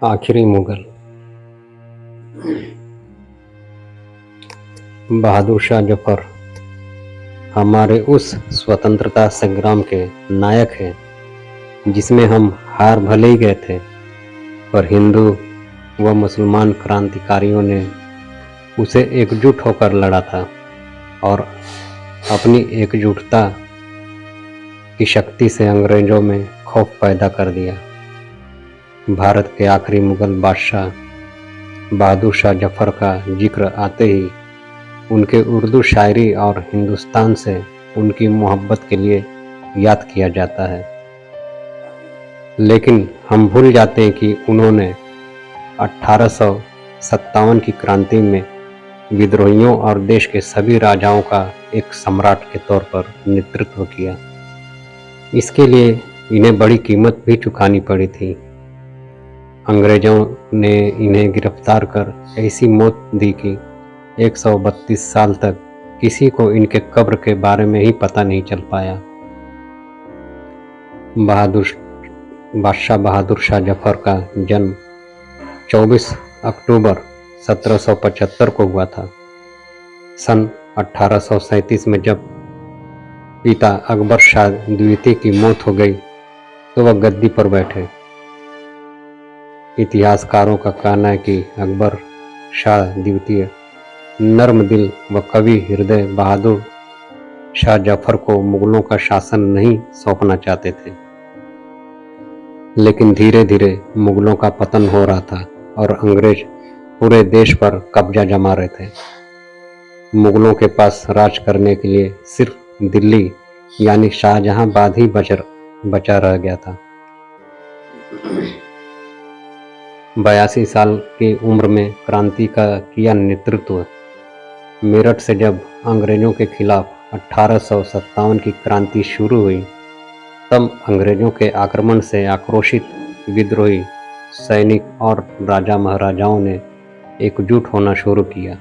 आखिरी मुगल। बहादुर शाह जफर हमारे उस स्वतंत्रता संग्राम के नायक हैं जिसमें हम हार भले ही गए थे, पर हिंदू व मुसलमान क्रांतिकारियों ने उसे एकजुट होकर लड़ा था और अपनी एकजुटता की शक्ति से अंग्रेजों में खौफ पैदा कर दिया। भारत के आखिरी मुगल बादशाह बहादुर शाह जफर का जिक्र आते ही उनके उर्दू शायरी और हिंदुस्तान से उनकी मोहब्बत के लिए याद किया जाता है, लेकिन हम भूल जाते हैं कि उन्होंने 1857 की क्रांति में विद्रोहियों और देश के सभी राजाओं का एक सम्राट के तौर पर नेतृत्व किया। इसके लिए इन्हें बड़ी कीमत भी चुकानी पड़ी थी। अंग्रेजों ने इन्हें गिरफ्तार कर ऐसी मौत दी कि 132 साल तक किसी को इनके कब्र के बारे में ही पता नहीं चल पाया। बादशाह बहादुर शाह जफर का जन्म 24 अक्टूबर 1775 को हुआ था। सन 1837 में जब पिता अकबर शाह द्वितीय की मौत हो गई तो वह गद्दी पर बैठे। इतिहासकारों का कहना है कि अकबर शाह द्वितीय नर्म दिल व कवि हृदय बहादुर शाह जफर को मुगलों का शासन नहीं सौंपना चाहते थे, लेकिन धीरे धीरे मुगलों का पतन हो रहा था और अंग्रेज पूरे देश पर कब्जा जमा रहे थे। मुगलों के पास राज करने के लिए सिर्फ दिल्ली यानी शाहजहांबाद ही बचा रह गया था। 82 साल की उम्र में क्रांति का किया नेतृत्व। मेरठ से जब अंग्रेजों के खिलाफ 1857 की क्रांति शुरू हुई, तब अंग्रेजों के आक्रमण से आक्रोशित विद्रोही सैनिक और राजा महाराजाओं ने एकजुट होना शुरू किया।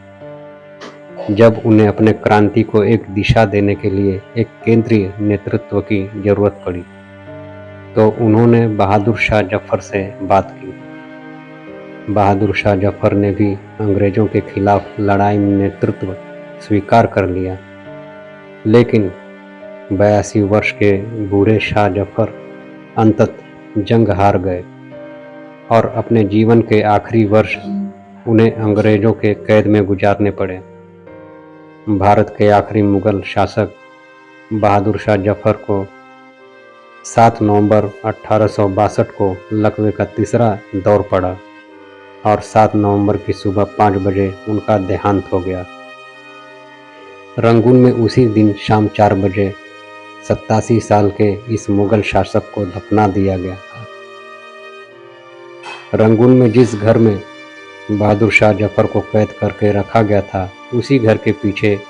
जब उन्हें अपने क्रांति को एक दिशा देने के लिए एक केंद्रीय नेतृत्व की जरूरत पड़ी, तो उन्होंने बहादुर शाह जफर से बात की। बहादुर शाह जफर ने भी अंग्रेजों के खिलाफ लड़ाई में नेतृत्व स्वीकार कर लिया, लेकिन 82 वर्ष के बूढ़े शाह जफर अंततः जंग हार गए और अपने जीवन के आखिरी वर्ष उन्हें अंग्रेजों के कैद में गुजारने पड़े। भारत के आखिरी मुगल शासक बहादुर शाह जफर को 7 नवंबर 1862 को लकवे का तीसरा दौर पड़ा और 7 नवंबर की सुबह 5 बजे उनका देहांत हो गया। रंगून में उसी दिन शाम 4 बजे 87 साल के इस मुगल शासक को दफना दिया गया था। रंगून में जिस घर में बहादुर शाह जफर को कैद करके रखा गया था, उसी घर के पीछे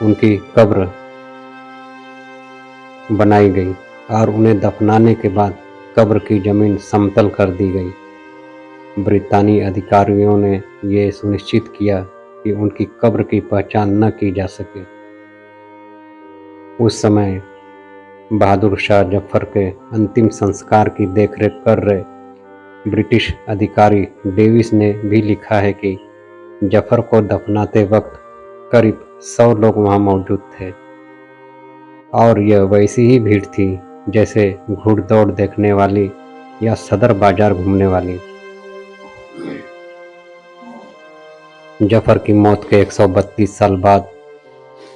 उनकी कब्र बनाई गई और उन्हें दफनाने के बाद कब्र की जमीन समतल कर दी गई। ब्रितानी अधिकारियों ने यह सुनिश्चित किया कि उनकी कब्र की पहचान न की जा सके। उस समय बहादुर शाह जफर के अंतिम संस्कार की देखरेख कर रहे ब्रिटिश अधिकारी डेविस ने भी लिखा है कि जफर को दफनाते वक्त करीब 100 लोग वहां मौजूद थे और यह वैसी ही भीड़ थी जैसे घुड़दौड़ देखने वाली या सदर बाजार घूमने वाली। जफर की मौत के 132 साल बाद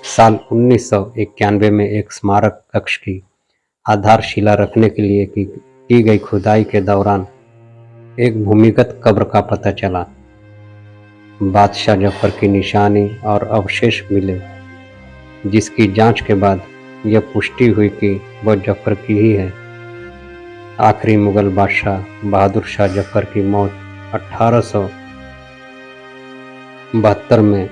साल 1991 में एक स्मारक कक्ष की आधारशिला रखने के लिए की गई खुदाई के दौरान एक भूमिगत कब्र का पता चला। बादशाह जफर की निशानी और अवशेष मिले, जिसकी जांच के बाद यह पुष्टि हुई कि वह जफर की ही है। आखिरी मुगल बादशाह बहादुर शाह जफर की मौत 1872 में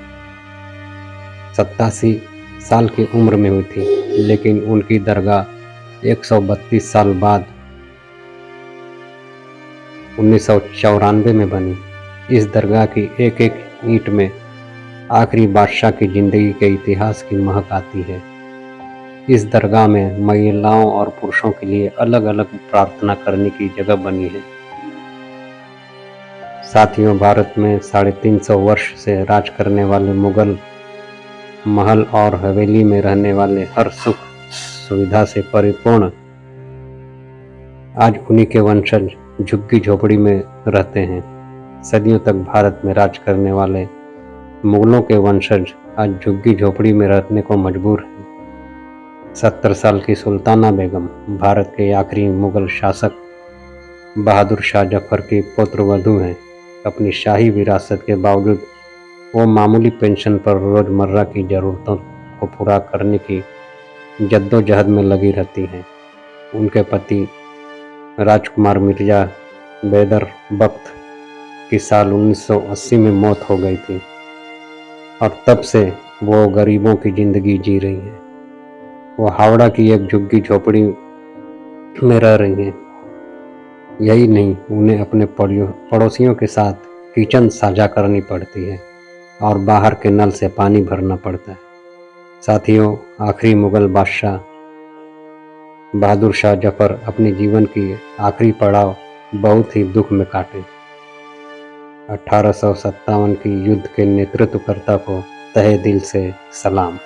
87 साल की उम्र में हुई थी, लेकिन उनकी दरगाह 132 साल बाद 1994 में बनी। इस दरगाह की एक एक ईंट में आखिरी बादशाह की जिंदगी के इतिहास की महक आती है। इस दरगाह में महिलाओं और पुरुषों के लिए अलग अलग प्रार्थना करने की जगह बनी है। साथियों, भारत में 350 वर्ष से राज करने वाले मुगल महल और हवेली में रहने वाले हर सुख सुविधा से परिपूर्ण आज उन्हीं के वंशज झुग्गी झोपड़ी में रहते हैं। सदियों तक भारत में राज करने वाले मुगलों के वंशज आज झुग्गी झोपड़ी में रहने को मजबूर हैं। 70 साल की सुल्ताना बेगम भारत के आखिरी मुगल शासक बहादुर शाह जफर की पुत्रवधू हैं। अपनी शाही विरासत के बावजूद वो मामूली पेंशन पर रोजमर्रा की जरूरतों को पूरा करने की जद्दोजहद में लगी रहती हैं। उनके पति राजकुमार मिर्जा बैदर बख्त की साल 1980 में मौत हो गई थी और तब से वो गरीबों की जिंदगी जी रही हैं। वो हावड़ा की एक झुग्गी झोपड़ी में रह रही हैं। यही नहीं, उन्हें अपने पड़ोसियों के साथ किचन साझा करनी पड़ती है और बाहर के नल से पानी भरना पड़ता है। साथियों, आखिरी मुगल बादशाह बहादुर शाह जफर अपने जीवन की आखिरी पड़ाव बहुत ही दुख में काटे। 1857 की युद्ध के नेतृत्वकर्ता को तहे दिल से सलाम।